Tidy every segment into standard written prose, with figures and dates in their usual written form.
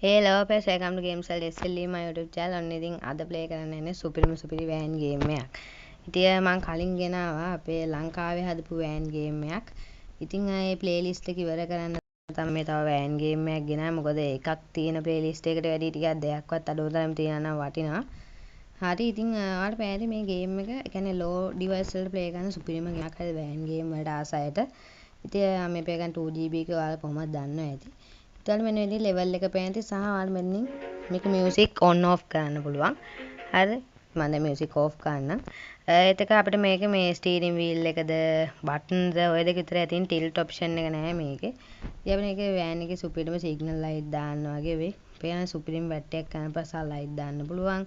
Hello, guys. Welcome to Games SLE my YouTube channel. ඔන්න ඉතින් අද ප්ලේ කරන්න යන්නේ සුපිරි වෑන් ගේම් එකක්. ඉතින් මම කලින් ගෙනාවා අපේ ලංකාවේ හදපු වෑන් ගේම් එකක්. ඉතින් ඒ ප්ලේලිස්ට් එක ඉවර කරන්න තමයි මේ තව වෑන් ගේම් එකක් ගෙනාවා. මොකද එකක් තියෙන ප්ලේලිස්ට් එකට වැඩි ටිකක් දෙකක්වත් අඩුතරම් තියනවා නම් වටිනවා. හරි ඉතින් ඔයාලට පැහැදිලි මේ ගේම් එක කියන්නේ ලෝ ඩිවයිස් වලට ප්ලේ කරන්න සුපිරිම ගයක් හරි වෑන් ගේම් වලට ආසයට. ඉතින් මේ පේකන් 2GB එක ඔයාලා කොහොමද දන්නවා ඇති. ඊට මෙන්න මේ ලෙවල් එක පෑන්ති සහ ඔයාලා මෙන්න මේක මියුසික් ඔන් ඔෆ් කරන්න පුළුවන්. හරි මම දැන් මියුසික් ඔෆ් කරන්නම්. එතක අපිට මේක මේ ස්ටීරින් වීල් එකද බටන්ද ඔය දෙක විතරයි තියෙන ටිල්ට් ඔප්ෂන් එක නැහැ මේකේ. ඉතින් අපිට මේකේ වෑන් එකේ සුපිරිම සිග්නල් ලයිට් දාන්න වගේ වෙයි. පේන සුපිරිම බැටරියක් ගන්න පස්සා ලයිට් දාන්න පුළුවන්.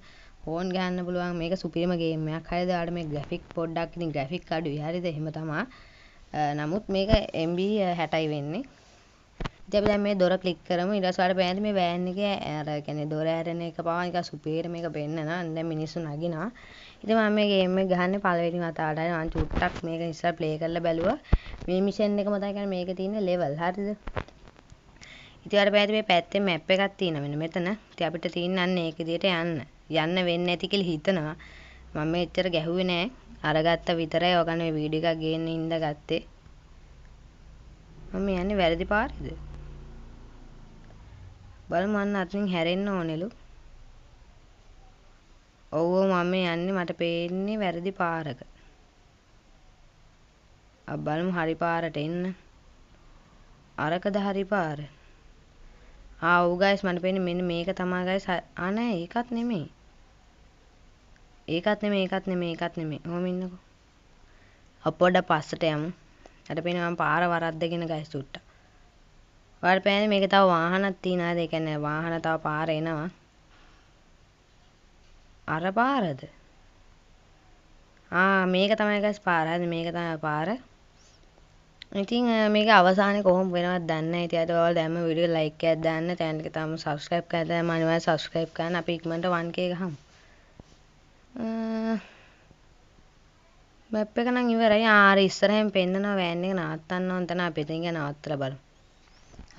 හෝන් ගන්න පුළුවන්. මේක සුපිරිම ගේම් එකක්. හරිද? ඔයාලට මේ ග්‍රැෆික් පොඩ්ඩක් ඉතින් ග්‍රැෆික් අඩුයි. හරිද? එහෙම තමයි. නමුත් මේක MB 60යි වෙන්නේ. ඉතින් අපි දැන් මේ දොර ක්ලික් කරමු. ඊට පස්සේ ඔයාලට පේන්නේ මේ වෑන් එකේ අර කියන්නේ දොර ඇරෙන එක පවා නිකන් සුපිරියට මේක පෙන්නනවා. දැන් මිනිස්සු නගිනවා. ඉතින් මම මේ ගේම් එක ගහන්නේ පළවෙනි වතාවට. හරි මම චුට්ටක් මේක ඉස්සර ප්ලේ කරලා බැලුවා. මේ මිෂන් එක මතයි කියන්නේ මේකේ තියෙන ලෙවල්. හරිද? ඉතින් ඔයාලට පේන්නේ මේ පැත්තේ මැප් එකක් තියෙනවා මෙන්න මෙතන. ඉතින් අපිට තියෙන අන්න ඒක විදියට යන්න. යන්න වෙන්නේ නැති කියලා හිතනවා. මම මේ එච්චර ගැහුවේ නෑ. අරගත්ත විතරයි. ඔයගොල්ලෝ මේ වීඩියෝ එකක් ගේන්න ඉඳ ගත්තේ. මම යන්නේ වැරදි පාරේද? බලමු අන්න අතින් හැරෙන්න ඕනෙලු. ඔව් මම යන්නේ මට පේන්නේ වැරදි පාරක. බලමු හරි පාරට එන්න. අරකද හරි පාර? ඔව් ගයිස් මට පේන්නේ මෙන්න මේක තමයි ගයිස්. නෑ ඒකත් නෙමෙයි. ඒකත් නෙමෙයි. ඔහොම ඉන්නකෝ. අපොඩ පස්සට යමු. මට පේන්නේ මම පාර වරද්දගෙන ගයිස් චුට්ටක්. ඔයාලට පේන්නේ මේක තව වාහනක් තියනවාද? ඒ කියන්නේ වාහන තව පාර එනවා. අර පාරද? මේක තමයි ගස් පාර. හරි මේක තමයි පාර. ඉතින් මේක අවසානයේ කොහොම වෙනවද දන්නේ නැහැ. ඉතින් අද ඔයාලා දැම්ම වීඩියෝ ලයික් එකක් දාන්න. channel එක තාම subscribe කරලා නැහැ. අනිවාර්යෙන් subscribe කරන්න. අපි ඉක්මනට 1k ගහමු. මැප් එක නම් ඉවරයි. අර ඉස්සරහින් පෙන්නනවා වෑන් එක නවත්තන්න ඕන තැන. අපි එතනින් නවත්තලා බලමු.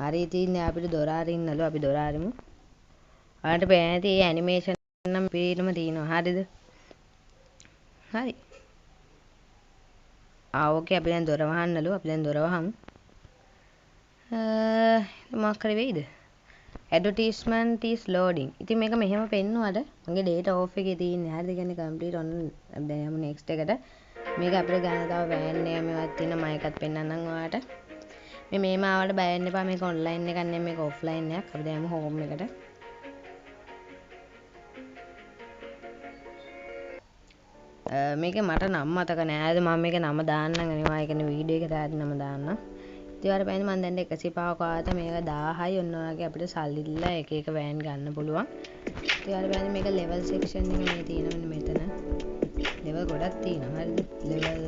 හරි ඉතින් අපිට දොර අරින්නලු. අපි දොර අරිමු. ඔයාලට පේන්නේ නැති මේ ඇනිමේෂන් නම් පිළිම තියෙනවා. හරිද? හරි. ඕකේ අපි දැන් දොර වහන්නලු. අපි දැන් දොර වහමු. මොකක් හරි වෙයිද? Advertisement is loading. ඉතින් මේක මෙහෙම පෙන්නුවාට මගේ data off එකේ තියෙන්නේ. හරිද? කියන්නේ complete ඔන්න දැන් යමු next එකට. මේක අපිට ගන්න තව වෑන් එක මේවත් තියෙන මම එකත් පෙන්නන්නම් ඔයාලට. මේම ආවට බය වෙන්න එපා. මේක online එකක් නෙමෙයි මේක offline එකක්. අපි දැන් යමු home එකට. මේක මට නම් මතක නෑ. මම මේක නම දාන්නම් අනිවාර්යයෙන්. කියන්නේ වීඩියෝ එක දාද්දි නම දාන්නම්. ඉතින් ඔයාලට පේන්නේ මම දැන් 105ක ආත මේක 1000යි ඔන්න ඔයගේ අපිට සල්ලි දීලා එක එක වෑන් ගන්න පුළුවන්. ඉතින් ඔයාලට පේන්නේ මේක level section එක මේ තියෙන මෙතන. level ගොඩක් තියෙනවා. හරිද? level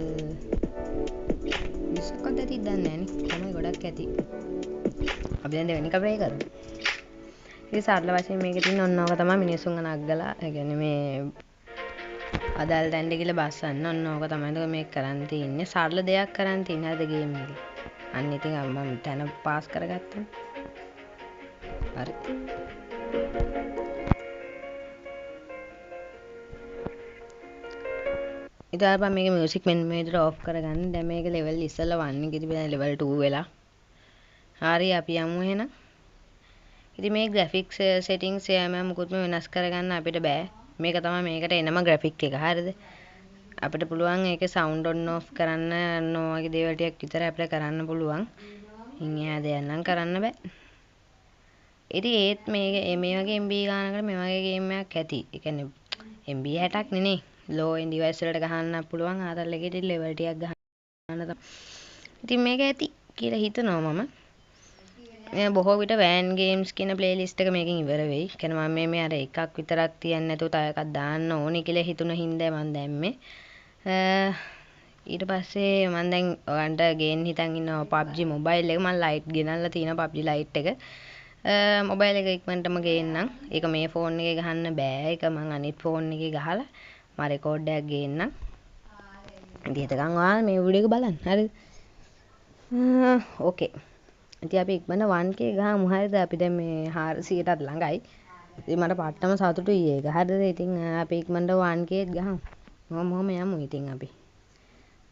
20ක්වත් ඇති දන්නේ නෑනේ. තමයි ගොඩක් ඇති. අපි දැන් දෙවෙනි එක ප්ලේ කරමු. ඉතින් සරල වශයෙන් මේකේ තියෙන ඔන්න ඕක තමයි මිනිස්සුන්ව නග්ගලා. ඒ කියන්නේ මේ අදාළ තැනට ගිහලා බස්සන්න ඔන්න ඕක තමයි මේක කරන්න තියෙන්නේ. සරල දෙයක් කරන්න තියෙන හරිද ගේම් එකේ. අන්න ඉතින් මම තැන පාස් කරගත්තා. හරි. ඉතින් ආපහු මේක මියුසික් මෙන්න මේ විදිහට ඔෆ් කරගන්න. දැන් මේක ලෙවල් ඉස්සෙල්ලා 1 එකේ තිබෙන ලෙවල් 2 වෙලා. හරි අපි යමු එහෙනම්. ඉතින් මේ graphics settings යෑම මුකුත්ම වෙනස් කරගන්න අපිට බෑ. මේක තමයි මේකට එනම graphic එක. හරිද? අපිට පුළුවන් ඒකේ sound on off කරන්න ඕන වගේ දේවල් ටිකක් විතර අපිට කරන්න පුළුවන්. ඉන් එහා දෙයක් නම් කරන්න බෑ. ඉතින් ඒත් මේ වගේ MB ගානකට මේ වගේ ගේම් එකක් ඇති. ඒ කියන්නේ MB 60ක් නේ. low end device වලට ගහන්න පුළුවන්. ආතල් එකේ ඉතින් level ටිකක් ගහන්න තමයි. ඉතින් මේක ඇති කියලා හිතනවා මම. බොහෝ විට වෑන් ගේම්ස් කියන ප්ලේලිස්ට් එක මේකෙන් ඉවර වෙයි. කියන්නේ මම මේ අර එකක් විතරක් තියන්නේ නැතුව තව එකක් දාන්න ඕනේ කියලා හිතුන හින්දා මම දැම්මේ. ඊට පස්සේ මම දැන් ඔයන්ට ගේන්න හිතන් ඉන්නවා PUBG මොබයිල් එක. මම ලයිට් ගෙනල්ලා තියෙනවා PUBG ලයිට් එක. මොබයිල් එක ඉක්මනටම ගේන්නම්. ඒක මේ ෆෝන් එකේ ගහන්න බෑ. ඒක මම අනිත් ෆෝන් එකේ ගහලා මම රෙකෝඩ් එකක් ගේන්නම්. ඉතින් එතකන් ඔයාලා මේ වීඩියෝ එක බලන්න. හරිද? ඕකේ. ඉතින් අපි ඉක්මනට 1k ගහමු හරිද? අපි දැන් මේ 400ටත් ළඟයි. ඉතින් මට පට්ටම සතුටුයි ඒක. හරිද? ඉතින් අපි ඉක්මනට 1k ගහමු. මොහොම යමු ඉතින් අපි.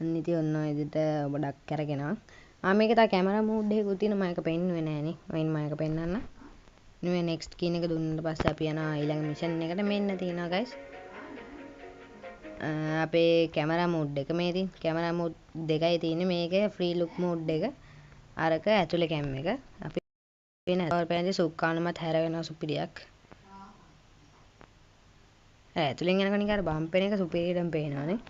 අන්න ඉතින් ඔන්න ඔය විදිහට ගොඩක් කරගෙනවා. මේක තා කැමරා මෝඩ් එකකුත් තියෙනවා. මම ඒක පෙන්නුවේ නෑනේ. මම ඒක පෙන්නන්න. නෙවෙයි next කියන එක දුන්නාට පස්සේ අපි යනවා ඊළඟ මිෂන් එකට. මෙන්න තියෙනවා guys. අපේ කැමරා මෝඩ් එක මේ තියෙන. කැමරා මෝඩ් දෙකයි තියෙන්නේ. මේකේ ෆ්‍රී ලුක් මෝඩ් එක. අරක ඇතුලේ කැම් එක. අපි වෙන පවර්පෑන්ටි සුක්කානුමත් හැර වෙනවා සුපිරියක්. ඇතුලෙන් යනකොට නිකන් අර බම්ප් වෙන එක සුපිරියටම පේනවනේ.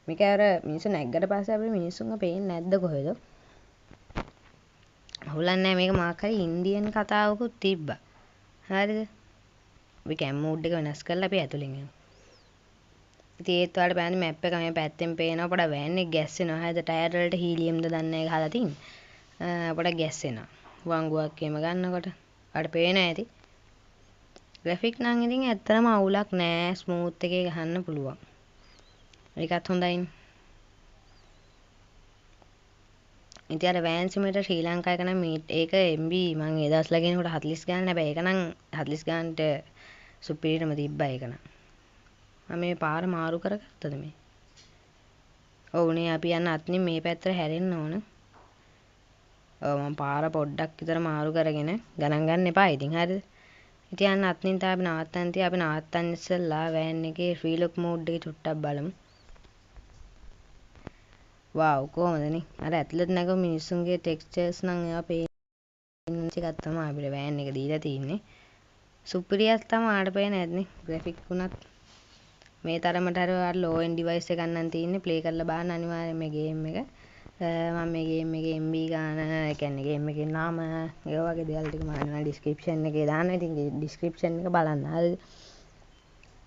මේක අර මිනිස්සු නැග්ගට පස්සේ අපිට මිනිස්සුන්ව පේන්නේ නැද්ද කොහෙද? හොලන්නේ නැහැ මේක මාක් හරි ඉන්දියන් කතාවකුත් තිබ්බා. හරිද? අපි කැම් මෝඩ් එක වෙනස් කරලා අපි ඇතුලෙන් යනවා. ඉතින් ඒත් ඔයාලට බලන්න මැප් එක මේ පැත්තෙන් පේනවා පොඩ වෑන් එක ගැස්සෙනවා. හරිද? ටයර් වලට හීලියම්ද දන්නේ නැහැ ගහලා තින්නේ. පොඩ ගැස්සෙනවා. වංගුවක් එහෙම ගන්නකොට. ඔයාලට පේනවා ඇති. ග්‍රැෆික් නම් ඉතින් ඇත්තටම අවුලක් නෑ. ස්මූත් එකේ ගහන්න පුළුවන්. ඒකත් හොඳයිනේ. ඉතින් අර වෑන් සිමෙන්ට් ශ්‍රී ලංකා එක නම් ඒක MB මම ඒ දවස්වල ගෙනකොට 40 ගාන හැබැයි ඒක නම් 40 ගානට සුපිරියටම තිබ්බා ඒක නම්. මේ පාර මාරු කරගත්තද මේ? ඔව් නේ අපි යන්න අත්නින් මේ පැත්තට හැරෙන්න ඕන. ඔව් මම පාර පොඩ්ඩක් විතර මාරු කරගෙන ගණන් ගන්න එපා ඉතින් හරිද? ඉතින් යන්න අත්නින් තා අපි නවත්තන්න තිය අපි නවත්තන්න ඉස්සෙල්ලා වෑන් එකේ ෆ්‍රී ලුක් මෝඩ් එක චුට්ටක් බලමු. වාව් කොහමදනේ? අර ඇතුළට නැගව මිනිස්සුන්ගේ ටෙක්ස්චර්ස් නම් ඒවා පේන එකක් තමයි අපිට වෑන් එක දීලා තින්නේ. සුපිරියක් තමයි ආඩ පේන ඇත්නේ ග්‍රැෆික් උනත්. මේ තරමට හරි ඔයාලා ලෝ එන්ඩ් ඩිවයිස් එක ගන්නන් තියෙන්නේ ප්ලේ කරලා බලන්න අනිවාර්යෙන් මේ ගේම් එක. මම මේ ගේම් එකේ MB ගාන ඒ කියන්නේ ගේම් එකේ නාම ඒ වගේ දේවල් ටික මම ඩිස්ක්‍රිප්ෂන් එකේ දාන්න. ඉතින් ඩිස්ක්‍රිප්ෂන් එක බලන්න. හරිද?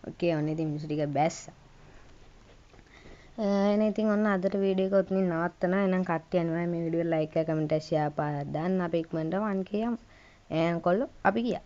ඕකේ ඔන්න ඉතින් මිනිස්සු ටික බැස්සා. එන ඉතින් ඔන්න අදට වීඩියෝ එක ඔතනින් නවත්තනවා. එහෙනම් කට්ටිය අනිවාර්යෙන් මේ වීඩියෝ එක ලයික් කරලා කමෙන්ට් එකක් ෂෙයා පාරක් දාන්න. අපි ඉක්මනට 1k යමු. කොල්ලෝ අපි ගියා.